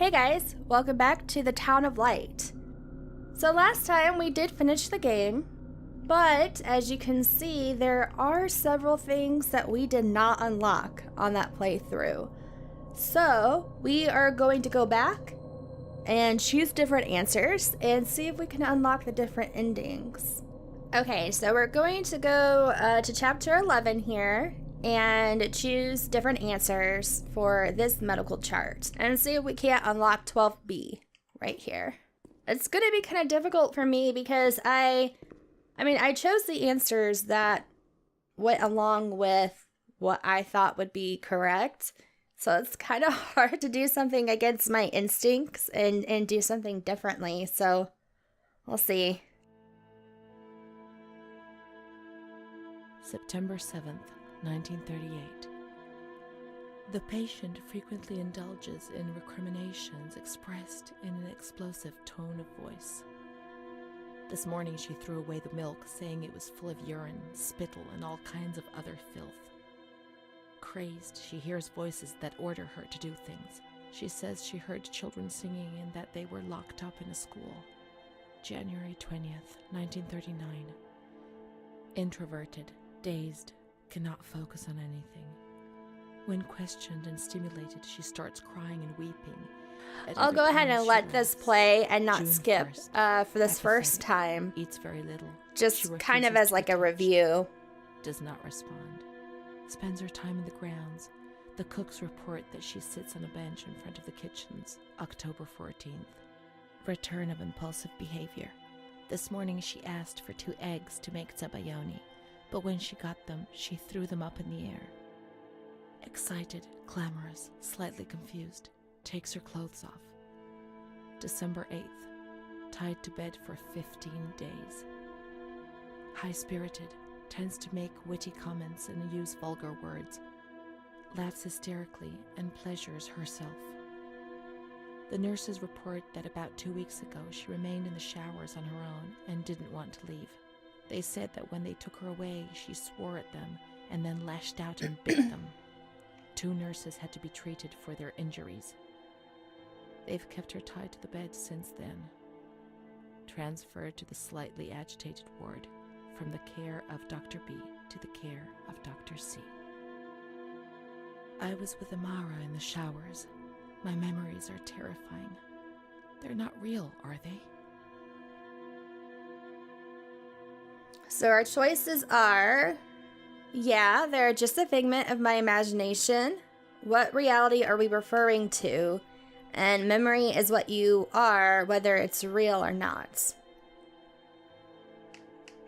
Hey guys, welcome back to the Town of Light. So last time we did finish the game, but as you can see, there are several things that we did not unlock on that playthrough. So we are going to go back and choose different answers and see if we can unlock the different endings. Okay, so we're going to go to chapter 11 here and choose different answers for this medical chart and see if we can't unlock 12B right here. It's going to be kind of difficult for me because I chose the answers that went along with what I thought would be correct. So it's kind of hard to do something against my instincts and do something differently. So we'll see. September 7th, 1938. The patient frequently indulges in recriminations expressed in an explosive tone of voice. This morning she threw away the milk, saying it was full of urine, spittle, and all kinds of other filth. Crazed, she hears voices that order her to do things. She says she heard children singing and that they were locked up in a school. January 20th, 1939. Introverted, dazed, cannot focus on anything. When questioned and stimulated, she starts crying and weeping. I'll go ahead and let this play and not June skip 1st, for this first time. Eats very little. Just kind of as like a review. Does not respond. Spends her time in the grounds. The cooks report that she sits on a bench in front of the kitchens. October 14th. Return of impulsive behavior. This morning she asked for 2 eggs to make zabayoni, but when she got them, she threw them up in the air. Excited, clamorous, slightly confused, takes her clothes off. December 8th. Tied to bed for 15 days. High-spirited, tends to make witty comments and use vulgar words. Laughs hysterically and pleasures herself. The nurses report that about 2 weeks ago she remained in the showers on her own and didn't want to leave. They said that when they took her away, she swore at them and then lashed out and bit them. 2 nurses had to be treated for their injuries. They've kept her tied to the bed since then. Transferred to the slightly agitated ward, from the care of Dr. B to the care of Dr. C. I was with Amara in the showers. My memories are terrifying. They're not real, are they? So our choices are, yeah, they're just a figment of my imagination. What reality are we referring to? And memory is what you are, whether it's real or not.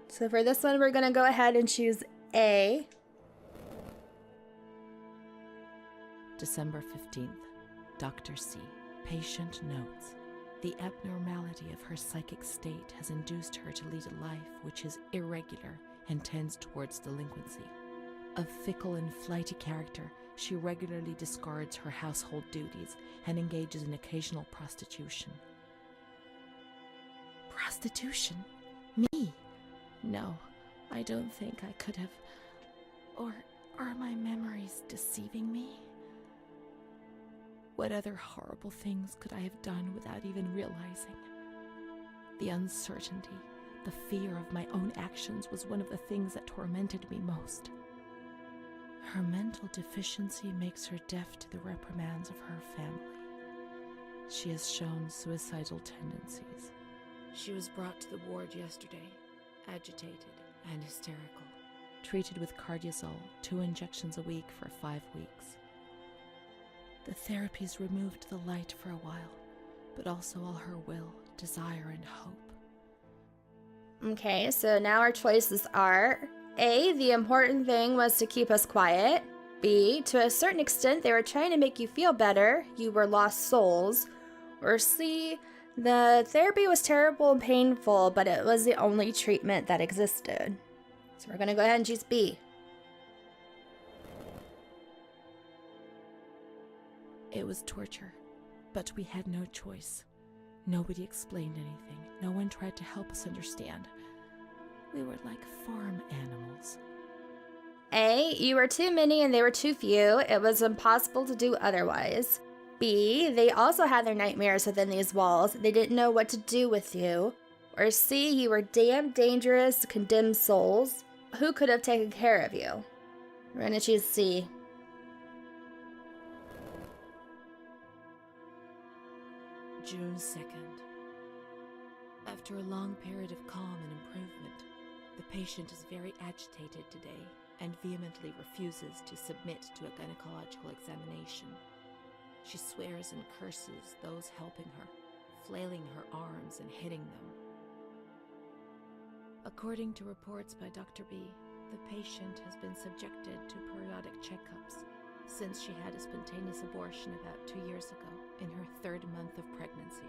So for this one, we're going to go ahead and choose A. December 15th. Dr. C. Patient notes. The abnormality of her psychic state has induced her to lead a life which is irregular and tends towards delinquency. Of fickle and flighty character, she regularly discards her household duties and engages in occasional prostitution. Prostitution? Me? No, I don't think I could have. Or are my memories deceiving me? What other horrible things could I have done without even realizing? The uncertainty, the fear of my own actions was one of the things that tormented me most. Her mental deficiency makes her deaf to the reprimands of her family. She has shown suicidal tendencies. She was brought to the ward yesterday, agitated and hysterical. Treated with cardiazol, 2 injections a week for 5 weeks. The therapies removed the light for a while, but also all her will, desire, and hope. Okay, so now our choices are A, the important thing was to keep us quiet. B, to a certain extent, they were trying to make you feel better. You were lost souls. Or C, the therapy was terrible and painful, but it was the only treatment that existed. So we're going to go ahead and choose B. It was torture, but we had no choice. Nobody explained anything. No one tried to help us understand. We were like farm animals. A, you were too many and they were too few. It was impossible to do otherwise. B, they also had their nightmares within these walls. They didn't know what to do with you. Or C, you were damn dangerous, condemned souls. Who could have taken care of you? We're gonna choose C. June 2nd. After a long period of calm and improvement, the patient is very agitated today and vehemently refuses to submit to a gynecological examination. She swears and curses those helping her, flailing her arms and hitting them. According to reports by Dr. B, the patient has been subjected to periodic checkups since she had a spontaneous abortion about 2 years ago in her 3rd month of pregnancy.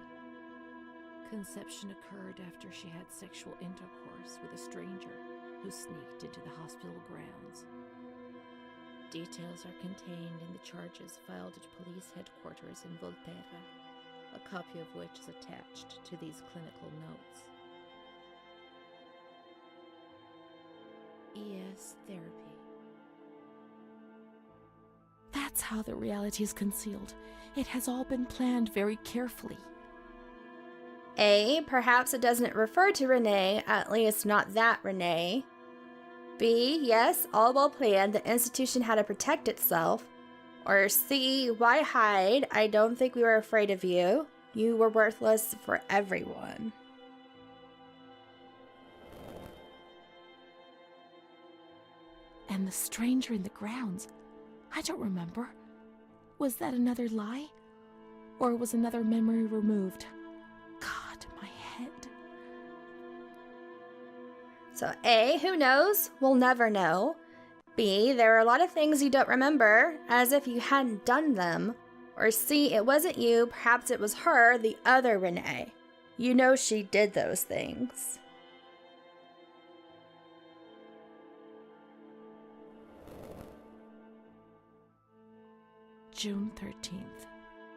Conception occurred after she had sexual intercourse with a stranger who sneaked into the hospital grounds. Details are contained in the charges filed at police headquarters in Volterra, a copy of which is attached to these clinical notes. ES therapy. That's how the reality is concealed. It has all been planned very carefully. A, perhaps it doesn't refer to Renee, at least not that Renee. B, yes, all well planned, the institution had to protect itself. Or C, why hide? I don't think we were afraid of you. You were worthless for everyone. And the stranger in the grounds, I don't remember. Was that another lie? Or was another memory removed? God, my head. So A, who knows? We'll never know. B, there are a lot of things you don't remember, as if you hadn't done them. Or C, it wasn't you, perhaps it was her, the other Renee. You know she did those things. June 13th.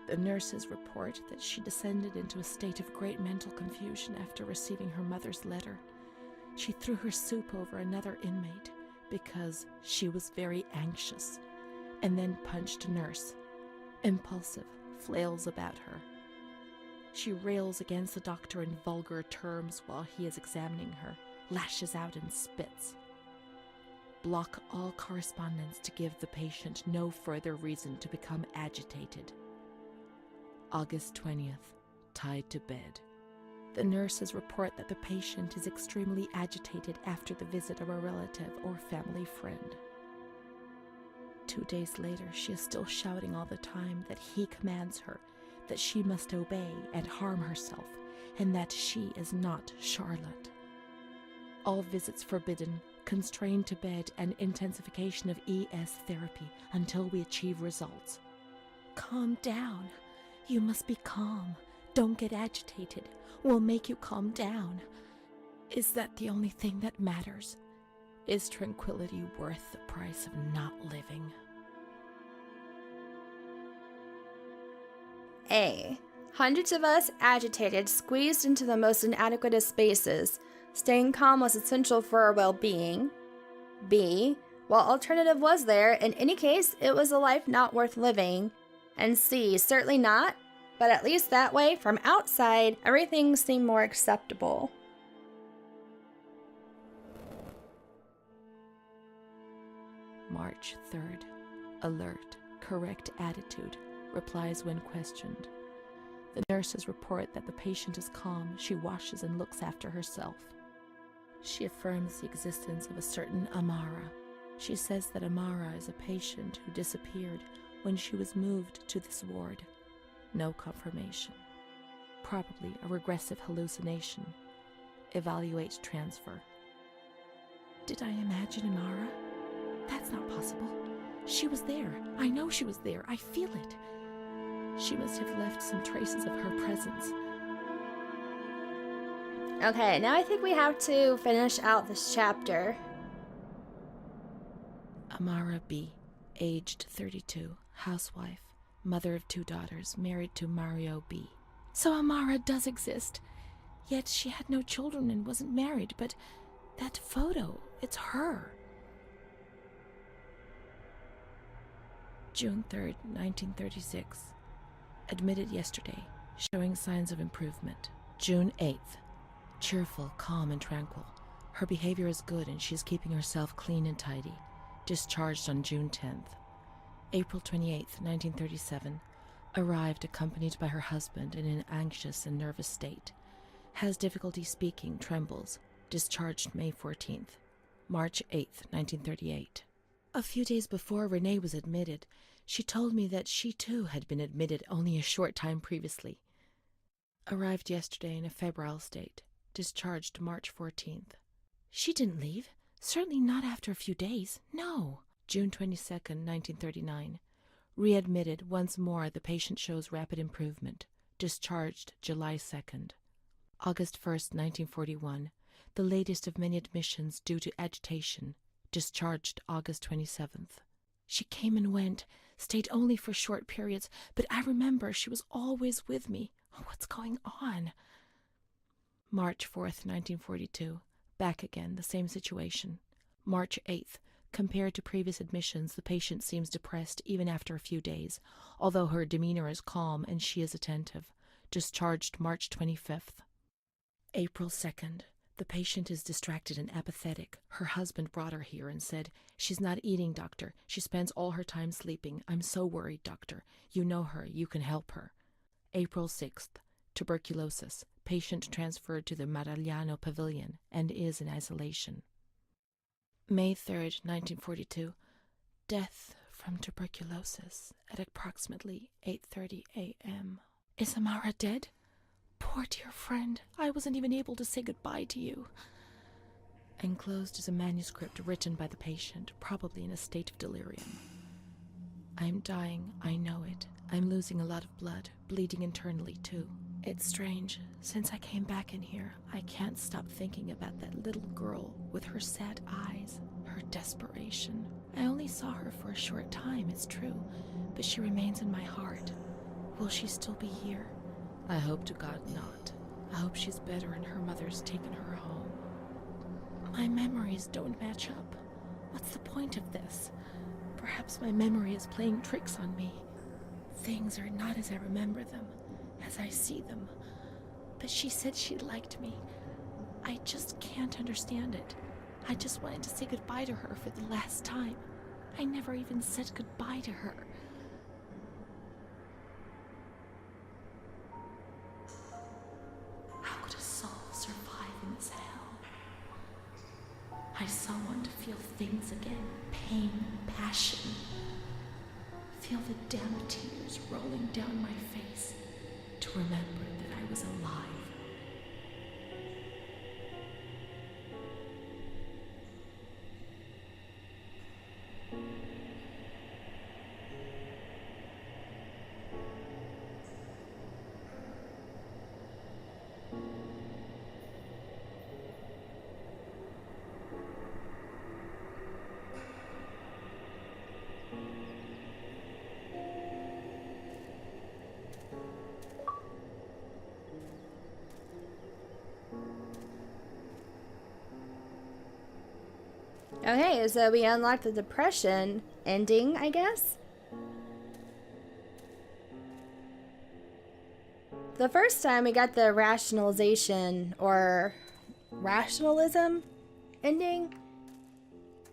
The nurses report that she descended into a state of great mental confusion after receiving her mother's letter. She threw her soup over another inmate because she was very anxious, and then punched a nurse. Impulsive, flails about her. She rails against the doctor in vulgar terms while he is examining her, lashes out and spits. Block all correspondence to give the patient no further reason to become agitated. August 20th, tied to bed. The nurses report that the patient is extremely agitated after the visit of a relative or family friend. 2 days later, she is still shouting all the time that he commands her, that she must obey and harm herself, and that she is not Charlotte. All visits forbidden, constrained to bed, and intensification of ES therapy until we achieve results. Calm down. You must be calm. Don't get agitated. We'll make you calm down. Is that the only thing that matters? Is tranquility worth the price of not living? A, hundreds of us agitated, squeezed into the most inadequate of spaces. Staying calm was essential for our well-being. B, while alternative was there, in any case, it was a life not worth living. And C, certainly not, but at least that way, from outside, everything seemed more acceptable. March 3rd. Alert, correct attitude, replies when questioned. The nurses report that the patient is calm, she washes and looks after herself. She affirms the existence of a certain Amara. She says that Amara is a patient who disappeared when she was moved to this ward. No confirmation. Probably a regressive hallucination. Evaluate transfer. Did I imagine Amara? That's not possible. She was there. I know she was there. I feel it. She must have left some traces of her presence. Okay, now I think we have to finish out this chapter. Amara B., aged 32, housewife, mother of 2 daughters, married to Mario B. So Amara does exist. Yet she had no children and wasn't married, but that photo, it's her. June 3rd, 1936. Admitted yesterday, showing signs of improvement. June 8th. Cheerful, calm, and tranquil. Her behavior is good and she is keeping herself clean and tidy. Discharged on June 10th. April 28th, 1937. Arrived accompanied by her husband in an anxious and nervous state. Has difficulty speaking, trembles. Discharged May 14th. March 8th, 1938. A few days before Renée was admitted, she told me that she too had been admitted only a short time previously. Arrived yesterday in a febrile state. Discharged March 14th. She didn't leave. Certainly not after a few days. No. June 22nd, 1939. Readmitted once more. The patient shows rapid improvement. Discharged July 2nd. August 1st, 1941. The latest of many admissions due to agitation. Discharged August 27th. She came and went, stayed only for short periods, but I remember she was always with me. Oh, what's going on? March 4th, 1942. Back again, the same situation. March 8th. Compared to previous admissions, the patient seems depressed even after a few days, although her demeanor is calm and she is attentive. Discharged March 25th. April 2nd. The patient is distracted and apathetic. Her husband brought her here and said, "She's not eating, doctor. She spends all her time sleeping. I'm so worried, doctor. You know her. You can help her." April 6th. Tuberculosis. Patient transferred to the Maragliano Pavilion and is in isolation. May 3rd, 1942. Death from tuberculosis at approximately 8:30 a.m. Is Amara dead? Poor dear friend, I wasn't even able to say goodbye to you. Enclosed is a manuscript written by the patient, probably in a state of delirium. I'm dying, I know it. I'm losing a lot of blood, bleeding internally too. It's strange. Since I came back in here, I can't stop thinking about that little girl with her sad eyes, her desperation. I only saw her for a short time, it's true, but she remains in my heart. Will she still be here? I hope to God not. I hope she's better and her mother's taken her home. My memories don't match up. What's the point of this? Perhaps my memory is playing tricks on me. Things are not as I remember them, as I see them. But she said she liked me. I just can't understand it. I just wanted to say goodbye to her for the last time. I never even said goodbye to her. How could a soul survive in this hell? I so want to feel things again. Pain, passion. Feel the damn tears rolling down my face to remember that I was alive. Okay, so we unlocked the depression ending, I guess? The first time we got the rationalization or rationalism ending.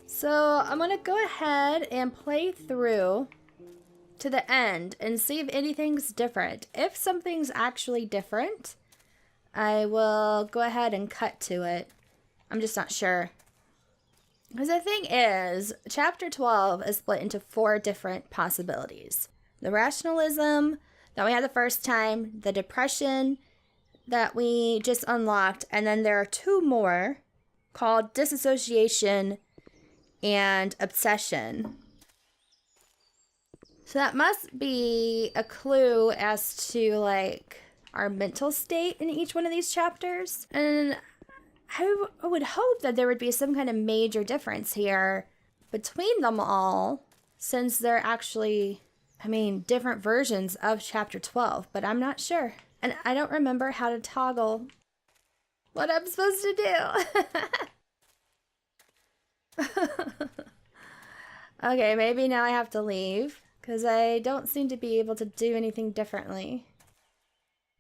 So I'm gonna go ahead and play through to the end and see if anything's different. If something's actually different, I will go ahead and cut to it. I'm just not sure. Because the thing is, chapter 12 is split into 4 different possibilities. The rationalism that we had the first time, the depression that we just unlocked, and then there are 2 more called disassociation and obsession. So that must be a clue as to like our mental state in each one of these chapters. And I would hope that there would be some kind of major difference here between them all, since they're actually, different versions of chapter 12, but I'm not sure. And I don't remember how to toggle what I'm supposed to do. Okay, maybe now I have to leave. Because I don't seem to be able to do anything differently.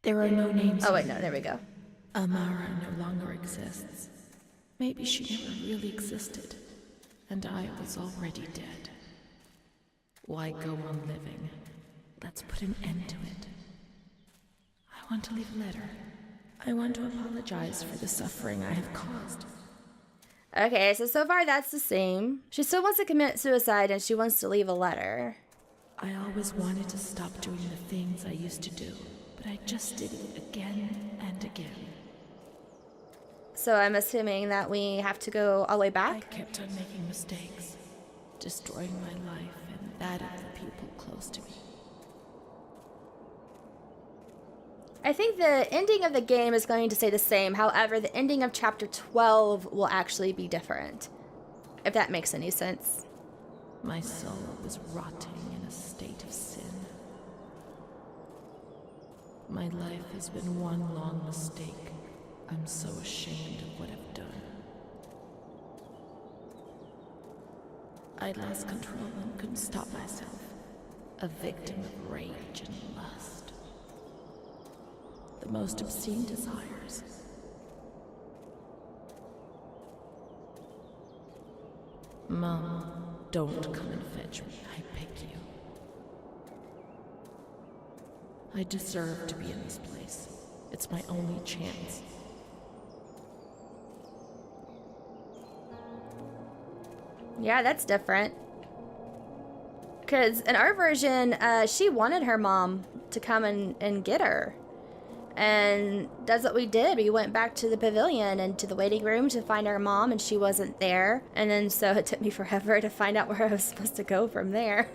There are no names. Oh wait, no, there we go. Amara no longer exists. Maybe she never really existed, and I was already dead. Why go on living? Let's put an end to it. I want to leave a letter. I want to apologize for the suffering I have caused. Okay, so far that's the same. She still wants to commit suicide and she wants to leave a letter. I always wanted to stop doing the things I used to do, but I just did it again and again. So I'm assuming that we have to go all the way I back? kept on making mistakes, destroying my life and that of the people close to me. I think the ending of the game is going to stay the same. However, the ending of chapter 12 will actually be different. If that makes any sense. My soul was rotting in a state of sin. My life has been one long mistake. I'm so ashamed of what I've done. I lost control and couldn't stop myself. A victim of rage and lust. The most obscene desires. Mom, don't come and fetch me. I beg you. I deserve to be in this place. It's my only chance. Yeah, that's different. Because in our version, she wanted her mom to come and get her. And that's what we did. We went back to the pavilion and to the waiting room to find our mom, and she wasn't there. And then so it took me forever to find out where I was supposed to go from there.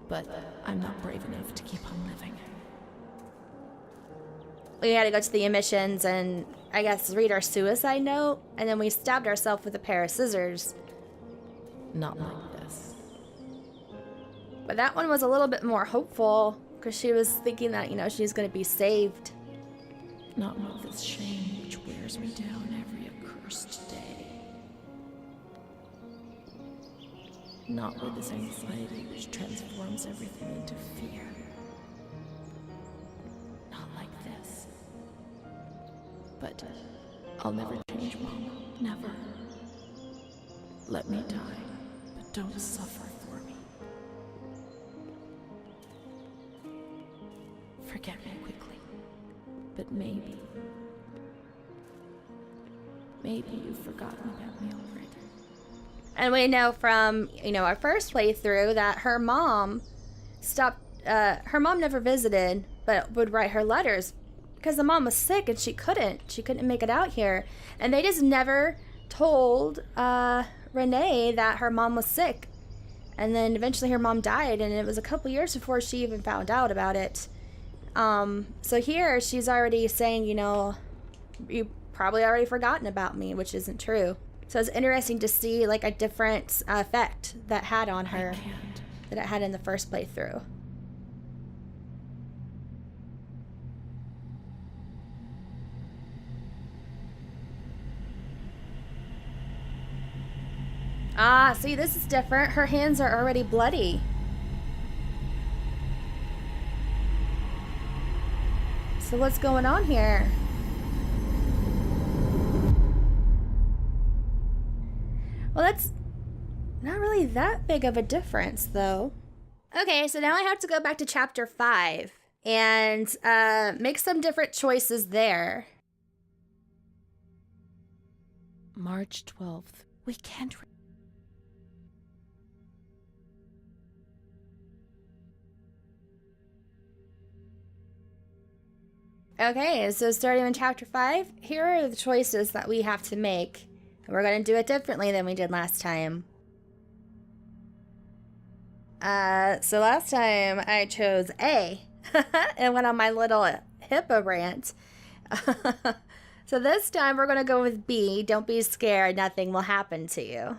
But I'm not brave enough to keep on living. We had to go to the emissions and, I guess, read our suicide note. And then we stabbed ourselves with a pair of scissors. Not like this. But that one was a little bit more hopeful. Because she was thinking that, you know, she's going to be saved. Not with this shame which wears me down every accursed day. Not with this anxiety which transforms everything into fear. Not like this. But I'll never change, Mom. Never. Let me die, but don't suffer for me. Forget me quickly, but maybe you've forgotten about me already. And we know from, you know, our first playthrough that her mom stopped, her mom never visited, but would write her letters because the mom was sick and she couldn't make it out here. And they just never told Renee that her mom was sick. And then eventually her mom died, and it was a couple years before she even found out about it. So here she's already saying, you know, you probably already forgotten about me, which isn't true. So it's interesting to see like a different effect that had on her that it had in the first playthrough. Ah, see, this is different. Her hands are already bloody. So what's going on here? Well, that's not really that big of a difference, though. Okay, so now I have to go back to chapter 5 and make some different choices there. March 12th. We can't... Okay, so starting in chapter 5, here are the choices that we have to make. And we're going to do it differently than we did last time. So last time I chose A and went on my little hippo rant. So this time we're going to go with B. Don't be scared, nothing will happen to you.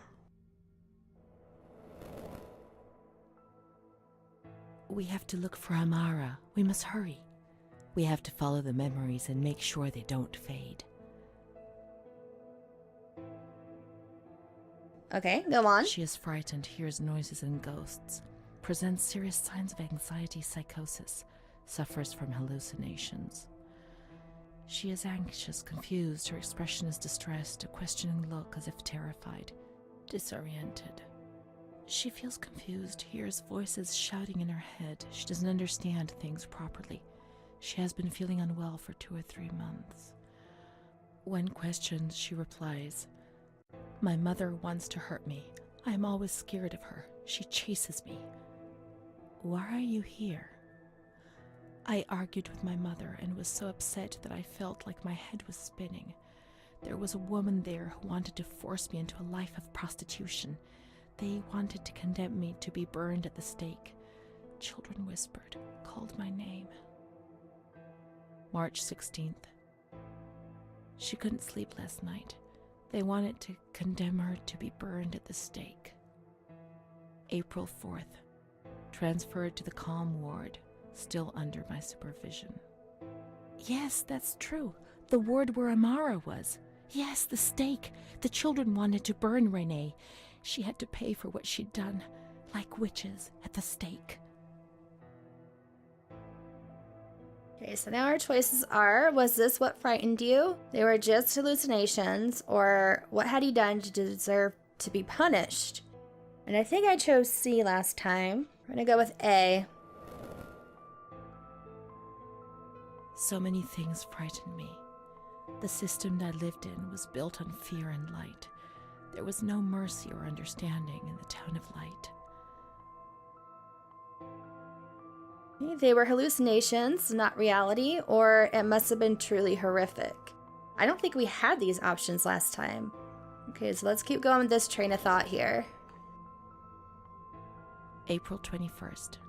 We have to look for Amara. We must hurry. We have to follow the memories and make sure they don't fade. Okay, go on. She is frightened, hears noises and ghosts, presents serious signs of anxiety psychosis, suffers from hallucinations. She is anxious, confused, her expression is distressed, a questioning look as if terrified, disoriented. She feels confused, hears voices shouting in her head. She doesn't understand things properly. She has been feeling unwell for 2 or 3 months. When questioned, she replies, "My mother wants to hurt me. I am always scared of her. She chases me." "Why are you here?" "I argued with my mother and was so upset that I felt like my head was spinning. There was a woman there who wanted to force me into a life of prostitution. They wanted to condemn me to be burned at the stake. Children whispered, called my name." March 16th. She couldn't sleep last night. They wanted to condemn her to be burned at the stake. April 4th. Transferred to the calm ward, still under my supervision. "Yes, that's true. The ward where Amara was. Yes, the stake. The children wanted to burn Renée. She had to pay for what she'd done, like witches at the stake." Okay, so now our choices are, was this what frightened you? They were just hallucinations, or what had he done to deserve to be punished? And I think I chose C last time. We're gonna go with A. So many things frightened me. The system that I lived in was built on fear and light. There was no mercy or understanding in the town of light. They were hallucinations, not reality, or it must have been truly horrific. I don't think we had these options last time. Okay, so let's keep going with this train of thought here. April 21st.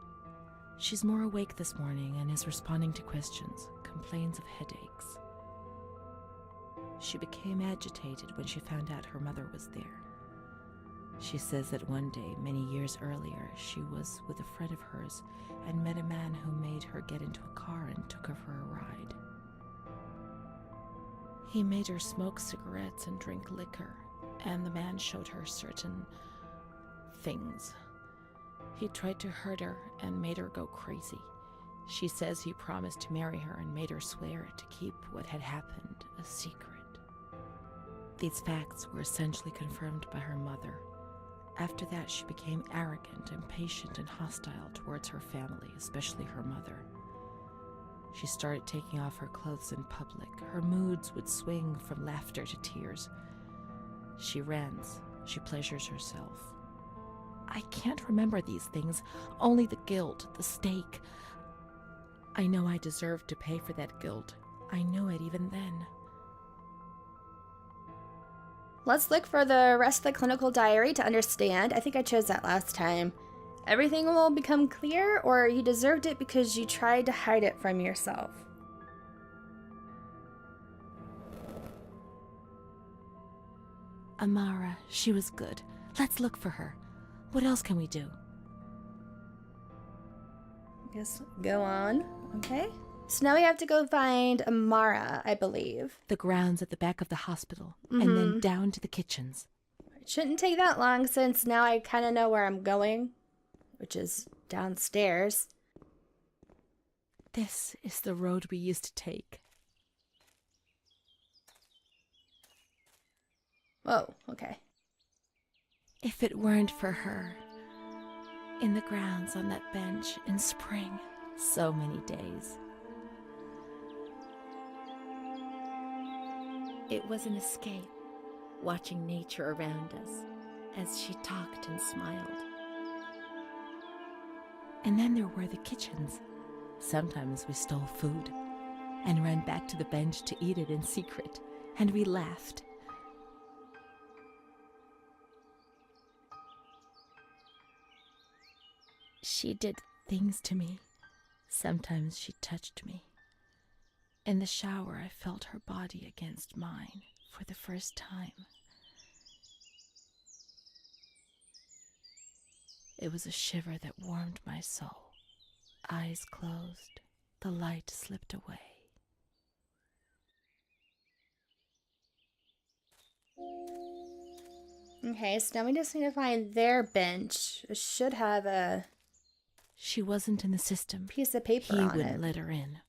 She's more awake this morning and is responding to questions, complains of headaches. She became agitated when she found out her mother was there. She says that one day, many years earlier, she was with a friend of hers and met a man who made her get into a car and took her for a ride. He made her smoke cigarettes and drink liquor, and the man showed her certain things. He tried to hurt her and made her go crazy. She says he promised to marry her and made her swear to keep what had happened a secret. These facts were essentially confirmed by her mother. After that, she became arrogant, impatient, and hostile towards her family, especially her mother. She started taking off her clothes in public. Her moods would swing from laughter to tears. She rants. She pleasures herself. I can't remember these things, only the guilt, the stake. I know I deserved to pay for that guilt. I knew it even then. Let's look for the rest of the clinical diary to understand. I think I chose that last time. Everything will become clear, or you deserved it because you tried to hide it from yourself. Amara, she was good. Let's look for her. What else can we do? I guess go on. Okay. So now we have to go find Amara, I believe. The grounds at the back of the hospital, and then down to the kitchens. It shouldn't take that long since now I kind of know where I'm going, which is downstairs. This is the road we used to take. Whoa, okay. If it weren't for her, in the grounds on that bench in spring, so many days. It was an escape, watching nature around us as she talked and smiled. And then there were the kitchens. Sometimes we stole food and ran back to the bench to eat it in secret, and we laughed. She did things to me. Sometimes she touched me. In the shower, I felt her body against mine for the first time. It was a shiver that warmed my soul. Eyes closed, the light slipped away. Okay, so now we just need to find their bench. It should have a She wasn't in the system. piece of paper He on wouldn't it. let her in.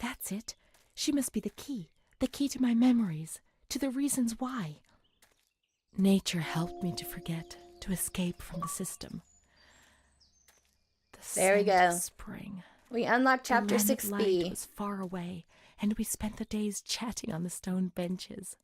That's it. She must be the key to my memories, to the reasons why. Nature helped me to forget, to escape from the system. The There we scent of go. spring. We unlocked chapter the lamp light 6B. was far away, and we spent the days chatting on the stone benches.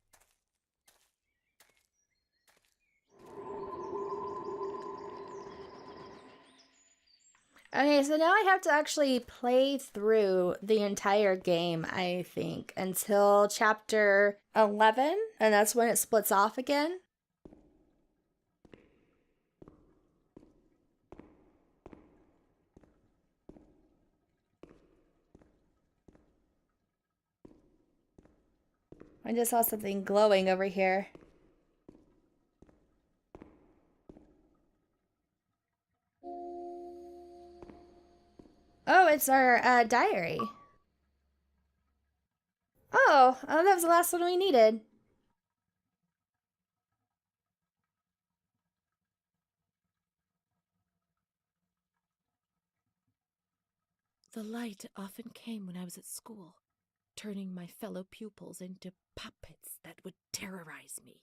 Okay, so now I have to actually play through the entire game, I think, until chapter 11, and that's when it splits off again. I just saw something glowing over here. Oh, it's our diary. Oh, that was the last one we needed. The light often came when I was at school, turning my fellow pupils into puppets that would terrorize me.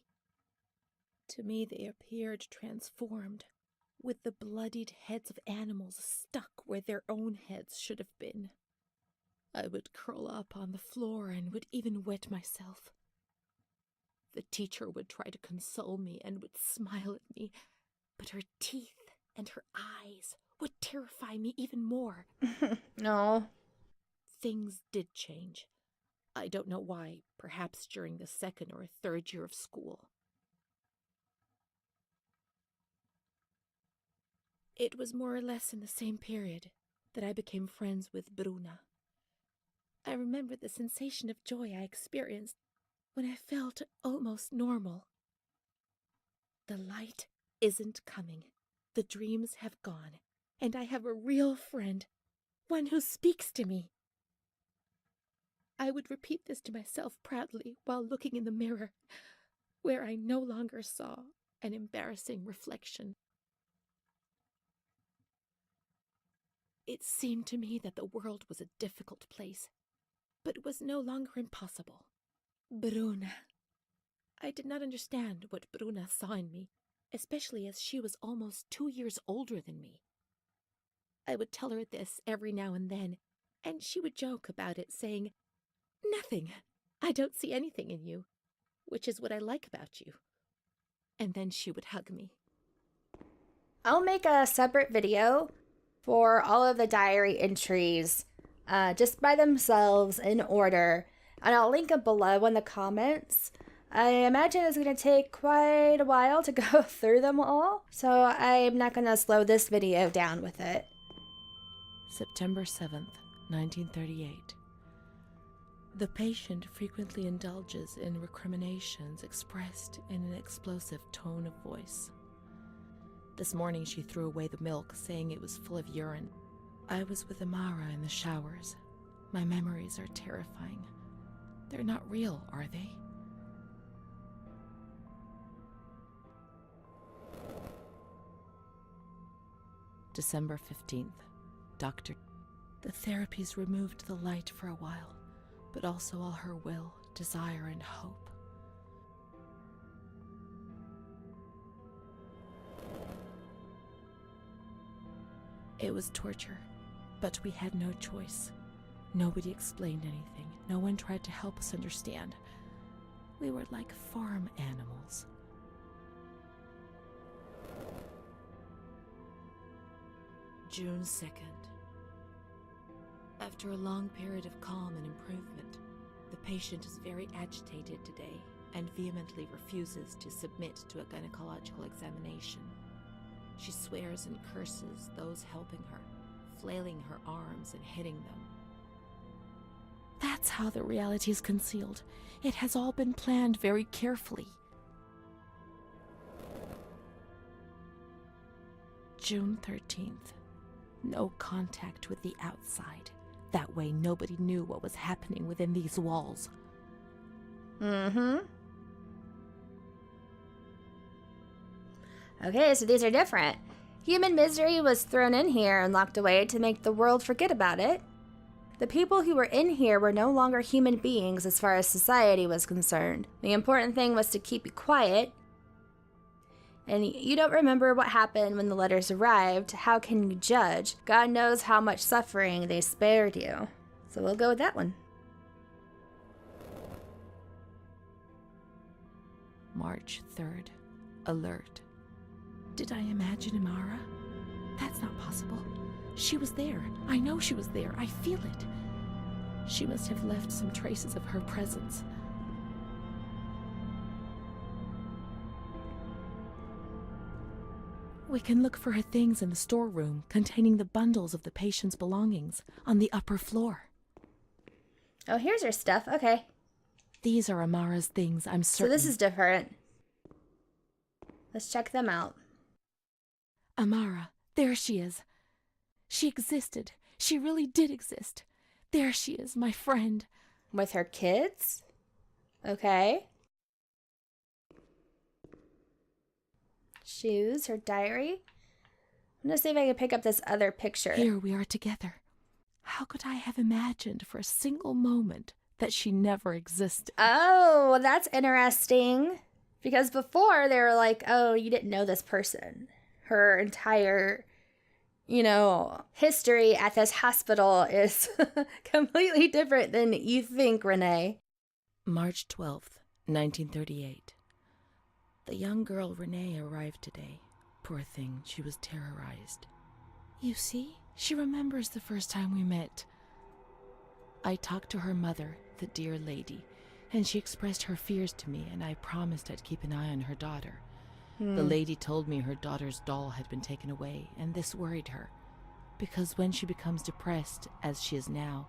To me, they appeared transformed, with the bloodied heads of animals stuck where their own heads should have been. I would curl up on the floor and would even wet myself. The teacher would try to console me and would smile at me, but her teeth and her eyes would terrify me even more. No. Things did change. I don't know why, perhaps during the second or third year of school. It was more or less in the same period that I became friends with Bruna. I remember the sensation of joy I experienced when I felt almost normal. The light isn't coming. The dreams have gone, and I have a real friend, one who speaks to me. I would repeat this to myself proudly while looking in the mirror, where I no longer saw an embarrassing reflection. It seemed to me that the world was a difficult place, but it was no longer impossible. Bruna. I did not understand what Bruna saw in me, especially as she was almost 2 years older than me. I would tell her this every now and then, and she would joke about it, saying, "Nothing. I don't see anything in you, which is what I like about you." And then she would hug me. I'll make a separate video for all of the diary entries, just by themselves in order, and I'll link them below in the comments. I imagine it's going to take quite a while to go through them all, so I'm not going to slow this video down with it. September 7th, 1938. The patient frequently indulges in recriminations expressed in an explosive tone of voice. This morning she threw away the milk, saying it was full of urine. I was with Amara in the showers. My memories are terrifying. They're not real, are they? December 15th. Doctor. The therapies removed the light for a while, but also all her will, desire, and hope. It was torture, but we had no choice. Nobody explained anything. No one tried to help us understand. We were like farm animals. June 2nd. After a long period of calm and improvement, the patient is very agitated today and vehemently refuses to submit to a gynecological examination. She swears and curses those helping her, flailing her arms and hitting them. That's how the reality is concealed. It has all been planned very carefully. June 13th. No contact with the outside. That way nobody knew what was happening within these walls. Okay, so these are different. Human misery was thrown in here and locked away to make the world forget about it. The people who were in here were no longer human beings as far as society was concerned. The important thing was to keep you quiet. And you don't remember what happened when the letters arrived. How can you judge? God knows how much suffering they spared you. So we'll go with that one. March 3rd. Alert. Did I imagine Amara? That's not possible. She was there. I know she was there. I feel it. She must have left some traces of her presence. We can look for her things in the storeroom containing the bundles of the patient's belongings on the upper floor. Oh, here's her stuff. Okay. These are Amara's things, I'm certain. So this is different. Let's check them out. Amara, there she is. She existed. She really did exist. There she is, my friend. With her kids? Okay. Shoes, her diary. I'm gonna see if I can pick up this other picture. Here we are together. How could I have imagined for a single moment that she never existed? Oh, that's interesting. Because before they were like, oh, you didn't know this person. Her entire, history at this hospital is completely different than you think, Renee. March 12th, 1938. The young girl Renée arrived today. Poor thing, she was terrorized. You see, she remembers the first time we met. I talked to her mother, the dear lady, and she expressed her fears to me, and I promised I'd keep an eye on her daughter. The lady told me her daughter's doll had been taken away, and this worried her, because when she becomes depressed, as she is now,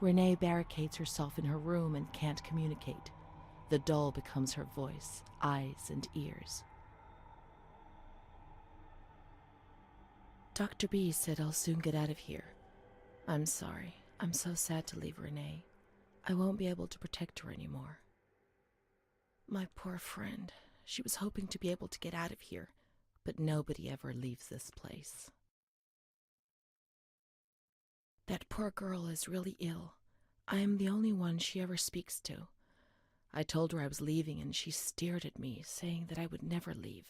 Renée barricades herself in her room and can't communicate. The doll becomes her voice, eyes, and ears. Dr. B said I'll soon get out of here. I'm sorry. I'm so sad to leave Renée. I won't be able to protect her anymore. My poor friend. She was hoping to be able to get out of here, but nobody ever leaves this place. That poor girl is really ill. I am the only one she ever speaks to. I told her I was leaving, and she stared at me, saying that I would never leave.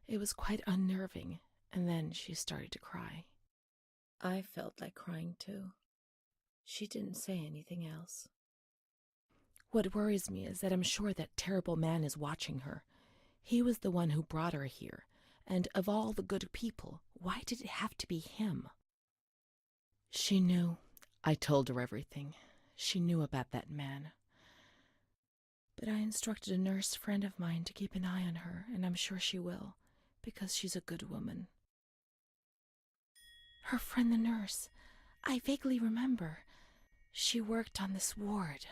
It was quite unnerving, and then she started to cry. I felt like crying too. She didn't say anything else. What worries me is that I'm sure that terrible man is watching her. He was the one who brought her here, and of all the good people, why did it have to be him? She knew. I told her everything. She knew about that man. But I instructed a nurse friend of mine to keep an eye on her, and I'm sure she will, because she's a good woman. Her friend the nurse. I vaguely remember. She worked on this ward.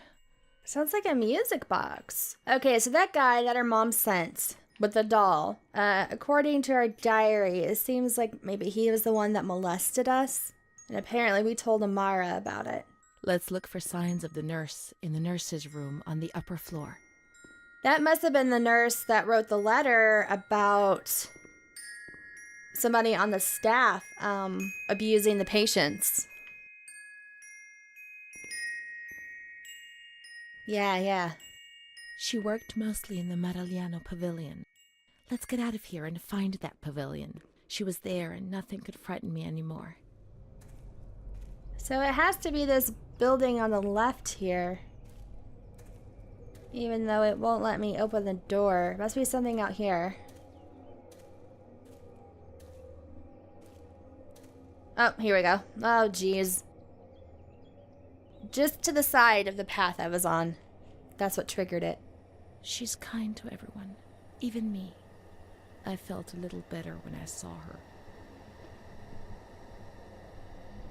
Sounds like a music box. Okay, so that guy that her mom sent with the doll, according to our diary, it seems like maybe he was the one that molested us. And apparently we told Amara about it. Let's look for signs of the nurse in the nurse's room on the upper floor. That must have been the nurse that wrote the letter about somebody on the staff abusing the patients. Yeah. She worked mostly in the Marigliano pavilion. Let's get out of here and find that pavilion. She was there and nothing could frighten me anymore. So it has to be this building on the left here. Even though it won't let me open the door. It must be something out here. Oh, here we go. Oh, geez. Just to the side of the path I was on. That's what triggered it. She's kind to everyone, even me. I felt a little better when I saw her.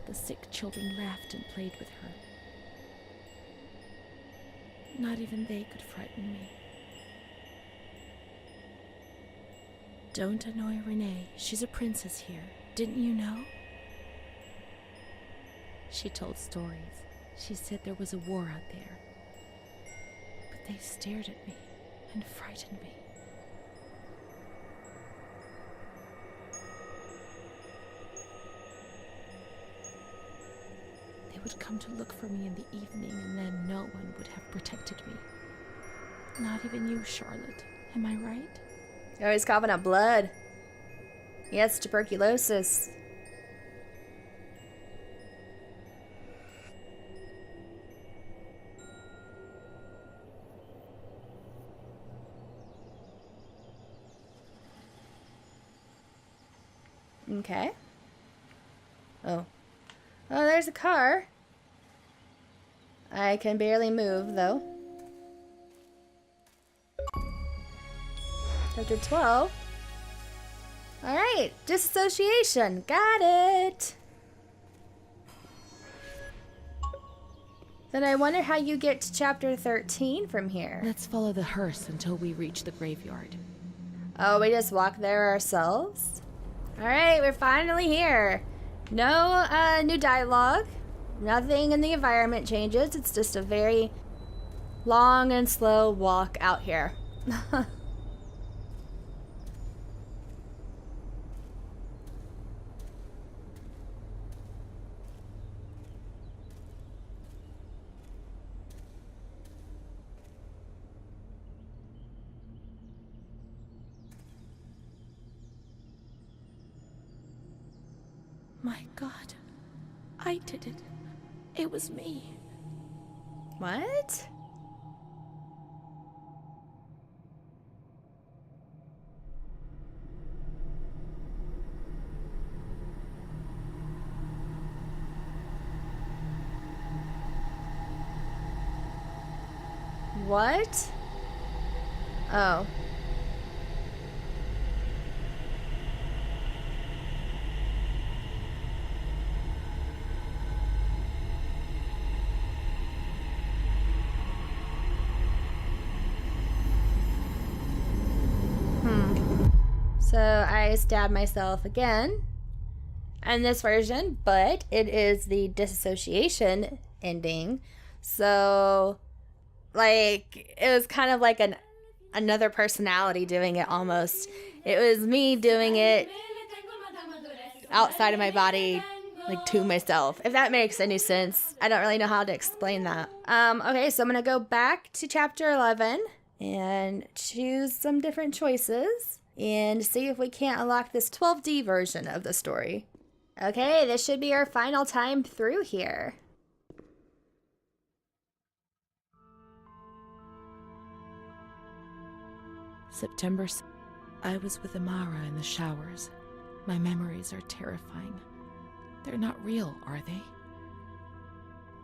The sick children laughed and played with her. Not even they could frighten me. Don't annoy Renée. She's a princess here. Didn't you know? She told stories. She said there was a war out there. But they stared at me and frightened me. would come to look for me in the evening, and then no one would have protected me. Not even you, Charlotte. Am I right? Oh, he's coughing up blood. He has tuberculosis. Okay. Oh. Oh, there's a car. I can barely move, though. Chapter 12. Alright, disassociation. Got it. Then I wonder how you get to chapter 13 from here. Let's follow the hearse until we reach the graveyard. Oh, we just walk there ourselves? Alright, we're finally here. No new dialogue. Nothing in the environment changes. It's just a very long and slow walk out here. My God, I did it. It was me. What? What? Oh. So I stabbed myself again in this version, but it is the disassociation ending. So, like, it was kind of like another personality doing it almost. It was me doing it outside of my body, like to myself, if that makes any sense. I don't really know how to explain that. Okay, so I'm gonna go back to chapter 11 and choose some different choices and see if we can't unlock this 12D version of the story. Okay, this should be our final time through here. September. I was with Amara in the showers. My memories are terrifying. They're not real, are they?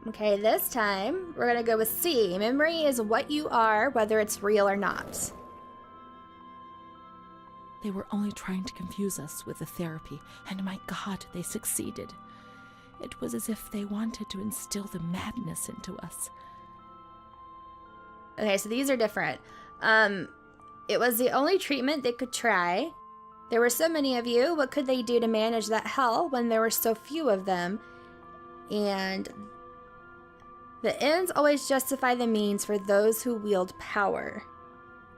Okay, this time we're gonna go with C. Memory is what you are, whether it's real or not. They were only trying to confuse us with the therapy, and my God, they succeeded. It was as if they wanted to instill the madness into us. Okay, so these are different. It was the only treatment they could try. There were so many of you. What could they do to manage that hell when there were so few of them? And the ends always justify the means for those who wield power.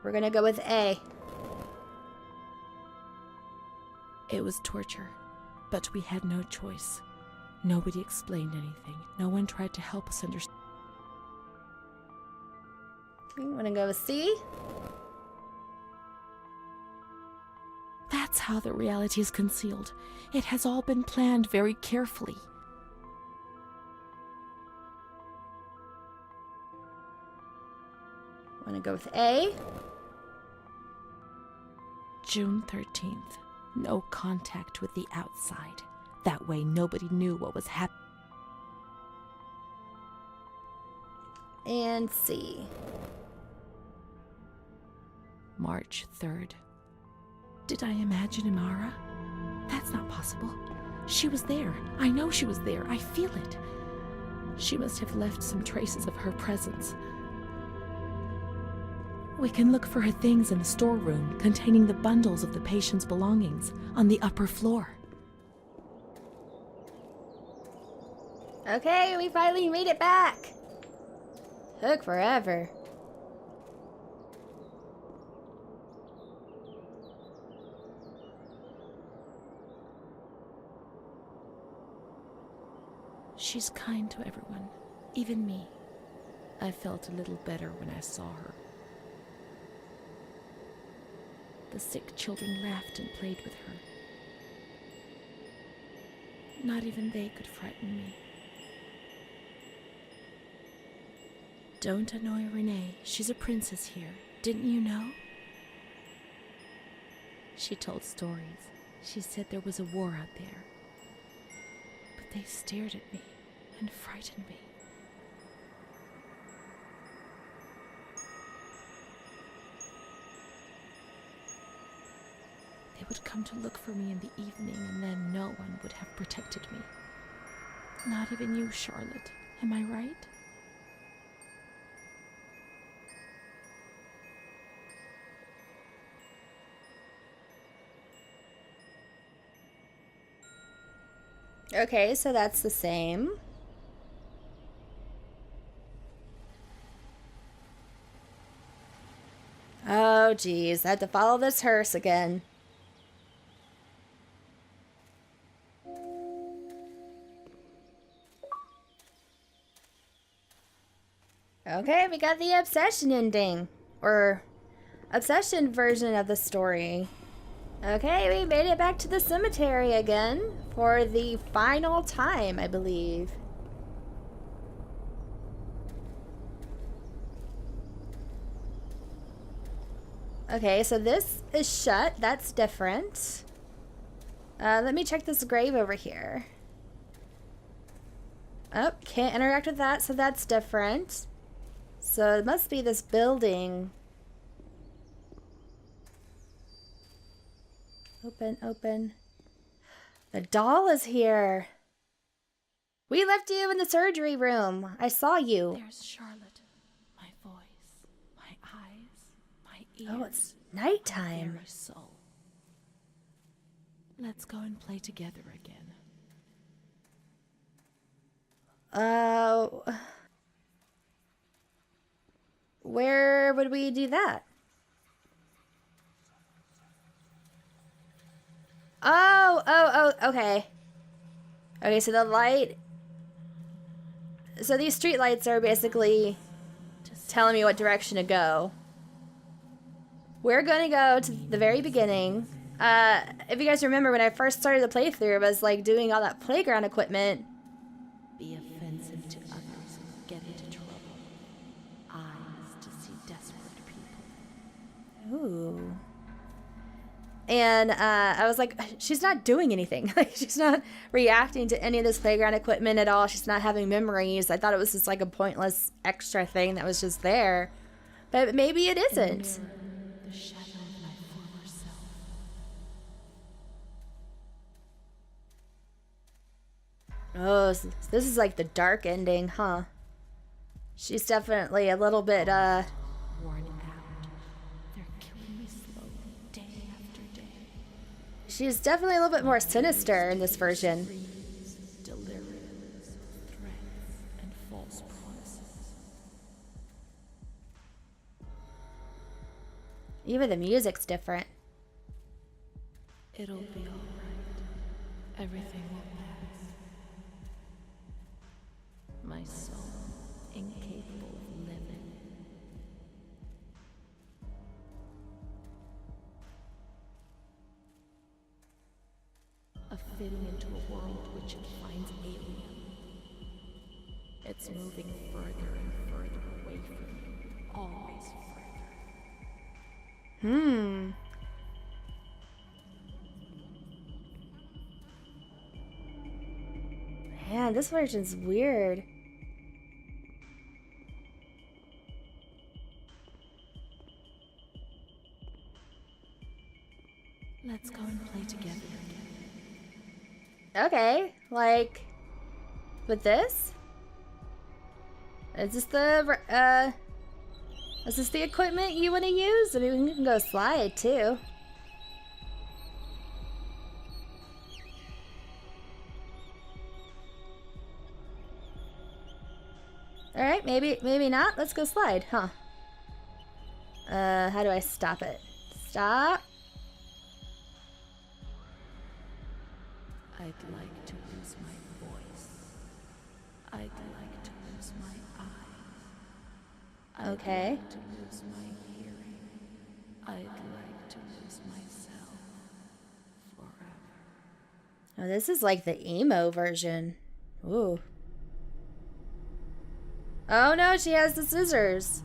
We're gonna go with A. It was torture, but we had no choice. Nobody explained anything. No one tried to help us understand. You wanna go with C? That's how the reality is concealed. It has all been planned very carefully. Wanna go with A? June 13th. No contact with the outside. That way nobody knew what was happening. And C. March 3rd. Did I imagine Amara? That's not possible. She was there. I know she was there. I feel it. She must have left some traces of her presence. We can look for her things in the storeroom containing the bundles of the patient's belongings on the upper floor. Okay, we finally made it back. Took forever. She's kind to everyone, even me. I felt a little better when I saw her. The sick children laughed and played with her. Not even they could frighten me. Don't annoy Renée. She's a princess here. Didn't you know? She told stories. She said there was a war out there. But they stared at me and frightened me. They would come to look for me in the evening, and then no one would have protected me. Not even you, Charlotte. Am I right? Okay, so that's the same. Oh, geez. I had to follow this hearse again. Okay, we got the obsession ending. Or obsession version of the story. Okay, we made it back to the cemetery again for the final time, I believe. Okay, so this is shut. That's different. Let me check this grave over here. Oh, can't interact with that, so that's different. So it must be this building. Open, open. The doll is here. We left you in the surgery room. I saw you. There's Charlotte. My voice, my eyes, my ears. Oh, it's nighttime. My very soul. Let's go and play together again. Where would we do that? Oh, okay. Okay, so the light... So these street lights are basically telling me what direction to go. We're going to go to the very beginning. If you guys remember, when I first started the playthrough, I was like doing all that playground equipment. Be offensive to others and get into trouble. Eyes to see desperate people. Ooh. And I was like, she's not doing anything. Like, she's not reacting to any of this playground equipment at all. She's not having memories. I thought it was just like a pointless extra thing that was just there. But maybe it isn't. The shadow of my former self. Oh, so this is like the dark ending, huh? She's definitely a little bit, Worn out. They're killing me slowly, day after day. she's definitely a little bit more sinister in this version. Dreams, deliriums, threats, and false promises. Even the music's different. It'll be all right. Everything will pass. My soul, incapable of living. A fitting into a world which it finds alien. It's moving further and further away from me, always further. Man, this version's weird. Let's go and play together again. Okay, like with this? Is this the is this the equipment you want to use? I mean, we can go slide too. All right, maybe not. Let's go slide, huh? How do I stop it? Stop. I'd like to use my voice. Okay. To lose my hearing. I'd like to lose myself forever. Oh, this is like the emo version. Ooh. Oh no, she has the scissors.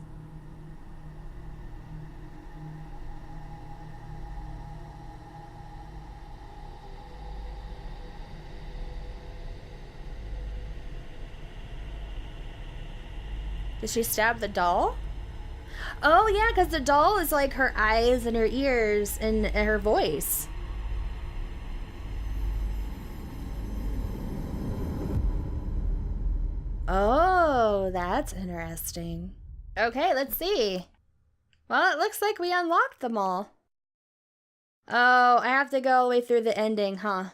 Did she stab the doll? Oh yeah, because the doll is like her eyes and her ears and her voice. Oh, that's interesting. Okay, let's see. Well, it looks like we unlocked them all. Oh, I have to go all the way through the ending, huh?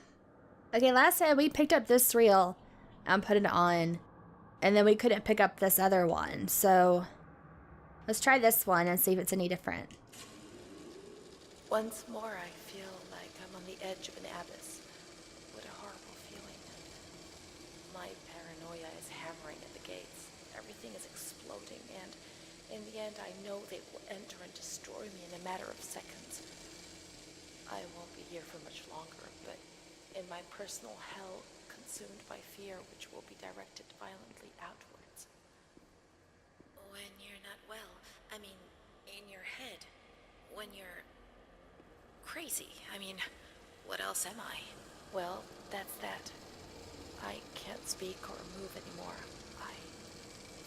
Okay, last time we picked up this reel and put it on, and then we couldn't pick up this other one, so let's try this one and see if it's any different. Once more, I feel like I'm on the edge of an abyss. What a horrible feeling. My paranoia is hammering at the gates. Everything is exploding, and in the end, I know they will enter and destroy me in a matter of seconds. I won't be here for much longer, but in my personal hell, consumed by fear, which will be directed violently outwards. When you're not well, I mean, in your head, when you're crazy, I mean, what else am I? Well, that's that. I can't speak or move anymore. I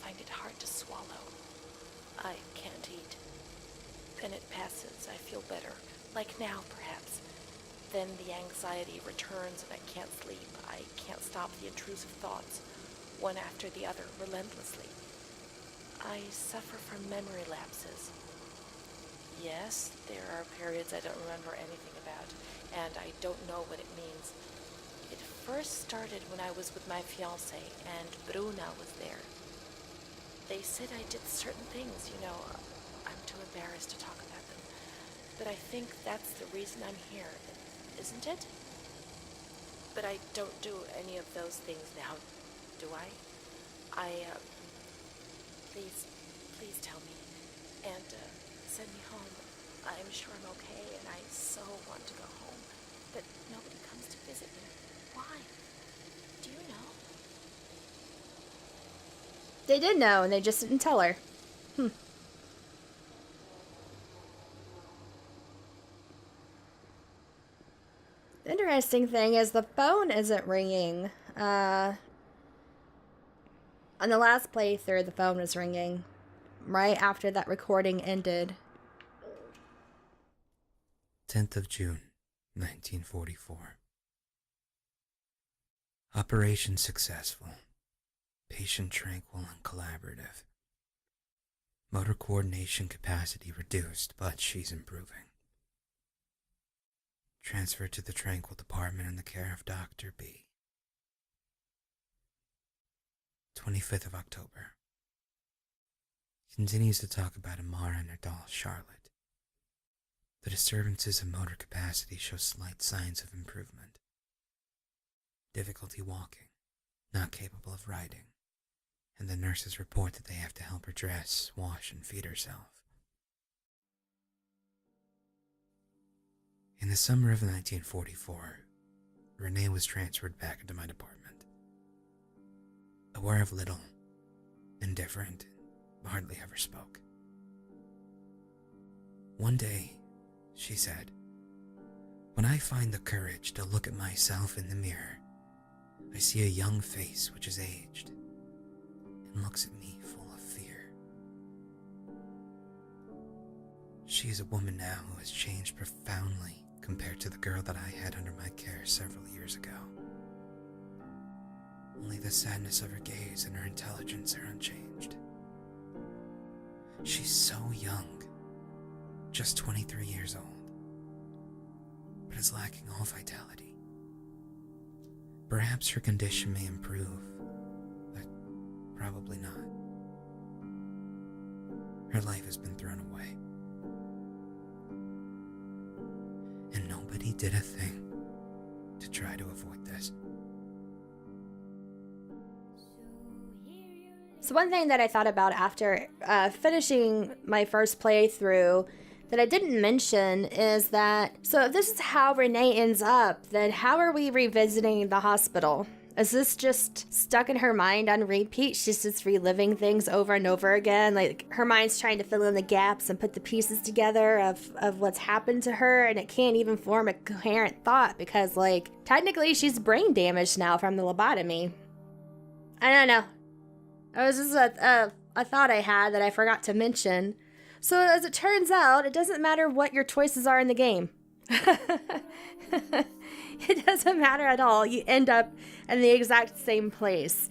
find it hard to swallow. I can't eat. Then it passes, I feel better, like now perhaps. Then the anxiety returns and I can't sleep. I can't stop the intrusive thoughts, one after the other, relentlessly. I suffer from memory lapses. Yes, there are periods I don't remember anything about, and I don't know what it means. It first started when I was with my fiancé, and Bruna was there. They said I did certain things, you know. I'm too embarrassed to talk about them. But I think that's the reason I'm here, isn't it? But I don't do any of those things now, do I? Please tell me, and send me home. I'm sure I'm okay, and I so want to go home, but nobody comes to visit me. Why? Do you know? They did know, and they just didn't tell her. The interesting thing is the phone isn't ringing. On the last playthrough, the phone was ringing right after that recording ended. 10th of June, 1944. Operation successful. Patient tranquil and collaborative. Motor coordination capacity reduced, but she's improving. Transferred to the tranquil department in the care of Dr. B. 25th of October. Continues to talk about Amara and her doll, Charlotte. The disturbances of motor capacity show slight signs of improvement. Difficulty walking, not capable of riding, and the nurses report that they have to help her dress, wash, and feed herself. In the summer of 1944, Renée was transferred back into my department. Aware of little, indifferent, hardly ever spoke. One day, she said, "When I find the courage to look at myself in the mirror, I see a young face which is aged and looks at me full of fear." She is a woman now who has changed profoundly compared to the girl that I had under my care several years ago. Only the sadness of her gaze and her intelligence are unchanged. She's so young, just 23 years old, but is lacking all vitality. Perhaps her condition may improve, but probably not. Her life has been thrown away. And nobody did a thing to try to avoid this. So one thing that I thought about after finishing my first playthrough that I didn't mention is that, so if this is how Renee ends up, then how are we revisiting the hospital? Is this just stuck in her mind on repeat? She's just reliving things over and over again. Like, her mind's trying to fill in the gaps and put the pieces together of what's happened to her, and it can't even form a coherent thought because, like, technically she's brain damaged now from the lobotomy. I don't know. It was just a thought I had that I forgot to mention. So as it turns out, it doesn't matter what your choices are in the game. It doesn't matter at all. You end up in the exact same place.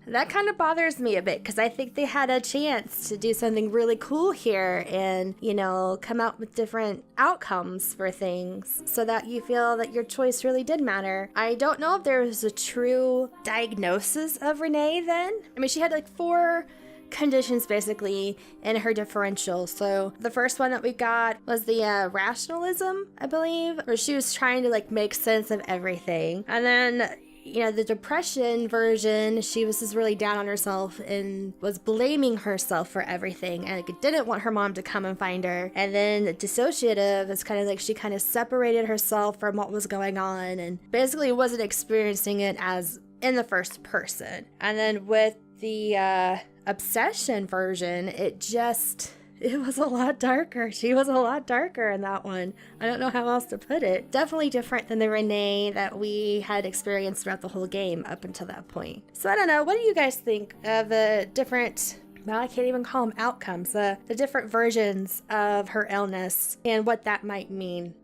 That kind of bothers me a bit because I think they had a chance to do something really cool here and, you know, come out with different outcomes for things so that you feel that your choice really did matter. I don't know if there was a true diagnosis of Renee then. I mean, she had like 4 conditions basically in her differential. So the first one that we got was the rationalism, I believe, where she was trying to like make sense of everything. And then, you know, the depression version, she was just really down on herself and was blaming herself for everything and didn't want her mom to come and find her. And then the dissociative is kind of like she kind of separated herself from what was going on and basically wasn't experiencing it as in the first person. And then with the obsession version, it was a lot darker. She was a lot darker in that one. I don't know how else to put it. Definitely different than the Renee that we had experienced throughout the whole game up until that point. So I don't know. What do you guys think of the different, well, I can't even call them outcomes, the different versions of her illness and what that might mean?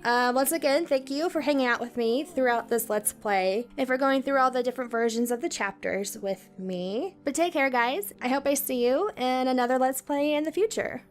Once again, thank you for hanging out with me throughout this Let's Play and for going through all the different versions of the chapters with me. But take care, guys. I hope I see you in another Let's Play in the future.